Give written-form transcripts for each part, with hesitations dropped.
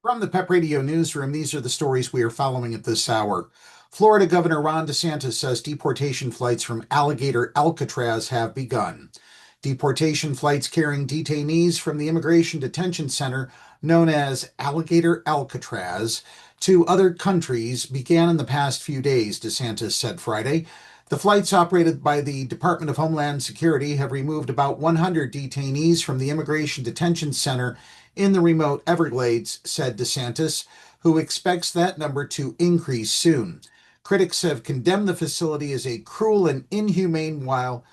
From the PEP Radio Newsroom, these are the stories we are following at this hour. Florida Governor Ron DeSantis says deportation flights from Alligator Alcatraz have begun. Deportation flights carrying detainees from the immigration detention center known as Alligator Alcatraz to other countries began in the past few days, DeSantis said Friday. The flights operated by the Department of Homeland Security have removed about 100 detainees from the immigration detention center in the remote Everglades, said DeSantis, who expects that number to increase soon. Critics have condemned the facility as a cruel and inhumane, while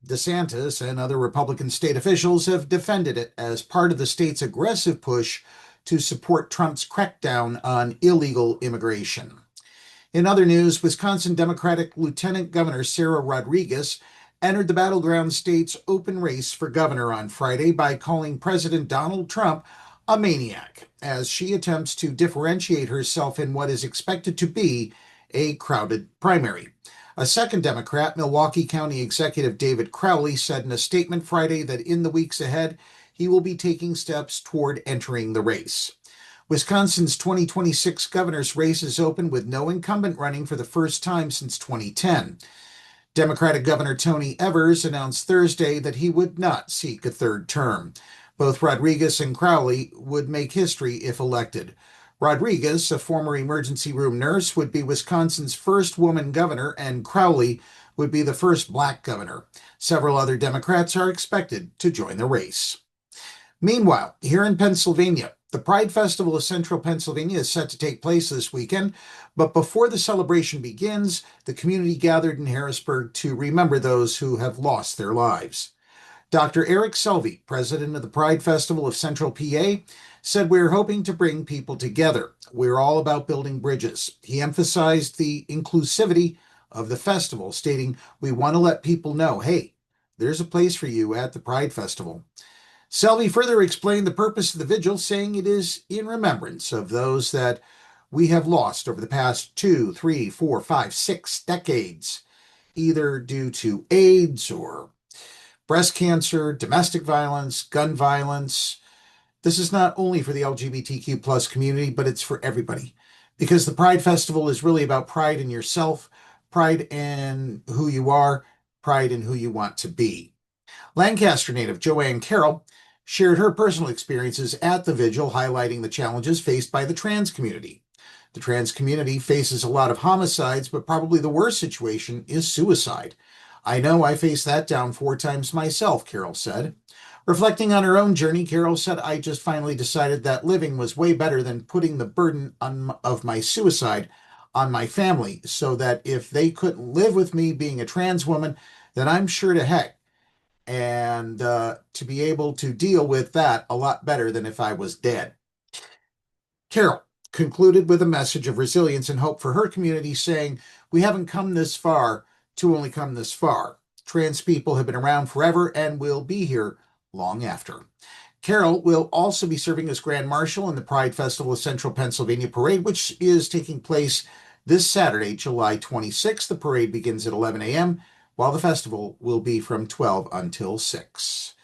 DeSantis and other Republican state officials have defended it as part of the state's aggressive push to support Trump's crackdown on illegal immigration. In other news, Wisconsin Democratic Lieutenant Governor Sara Rodriguez entered the battleground state's open race for governor on Friday by calling President Donald Trump a maniac as she attempts to differentiate herself in what is expected to be a crowded primary. A second Democrat, Milwaukee County Executive David Crowley, said in a statement Friday that in the weeks ahead, he will be taking steps toward entering the race. Wisconsin's 2026 governor's race is open with no incumbent running for the first time since 2010. Democratic Governor Tony Evers announced Thursday that he would not seek a third term. Both Rodriguez and Crowley would make history if elected. Rodriguez, a former emergency room nurse, would be Wisconsin's first woman governor, and Crowley would be the first black governor. Several other Democrats are expected to join the race. Meanwhile, here in Pennsylvania, the Pride Festival of Central Pennsylvania is set to take place this weekend, but before the celebration begins, the community gathered in Harrisburg to remember those who have lost their lives. Dr. Eric Selvey, president of the Pride Festival of Central PA, said, "We're hoping to bring people together. We're all about building bridges." He emphasized the inclusivity of the festival, stating, "We want to let people know, hey, there's a place for you at the Pride Festival." Selvey further explained the purpose of the vigil, saying it is in remembrance of those that we have lost over the past 2, 3, 4, 5, 6 decades, either due to AIDS or breast cancer, domestic violence, gun violence. This is not only for the LGBTQ plus community, but it's for everybody, because the Pride Festival is really about pride in yourself, pride in who you are, pride in who you want to be. Lancaster native Joanne Carroll shared her personal experiences at the vigil, highlighting the challenges faced by the trans community. The trans community faces a lot of homicides, but probably the worst situation is suicide. "I know I faced that down 4 times myself," Carroll said. Reflecting on her own journey, Carroll said, "I just finally decided that living was way better than putting the burden of my suicide on my family, so that if they couldn't live with me being a trans woman, then I'm sure to heck, and to be able to deal with that a lot better than if I was dead." Carroll concluded with a message of resilience and hope for her community, saying, "We haven't come this far to only come this far. Trans people have been around forever and will be here long after." Carroll will also be serving as Grand Marshal in the Pride Festival of Central Pennsylvania Parade, which is taking place this Saturday, July 26th. The parade begins at 11 a.m., while the festival will be from 12 until 6.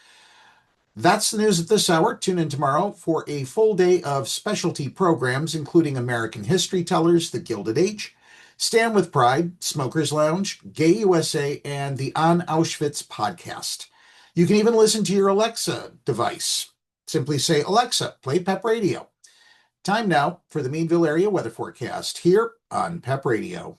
That's the news at this hour. Tune in tomorrow for a full day of specialty programs, including American History Tellers, The Gilded Age, Stand with Pride, Smokers Lounge, Gay USA, and the On Auschwitz podcast. You can even listen to your Alexa device. Simply say, "Alexa, play PEP Radio." Time now for the Meadville area weather forecast here on PEP Radio.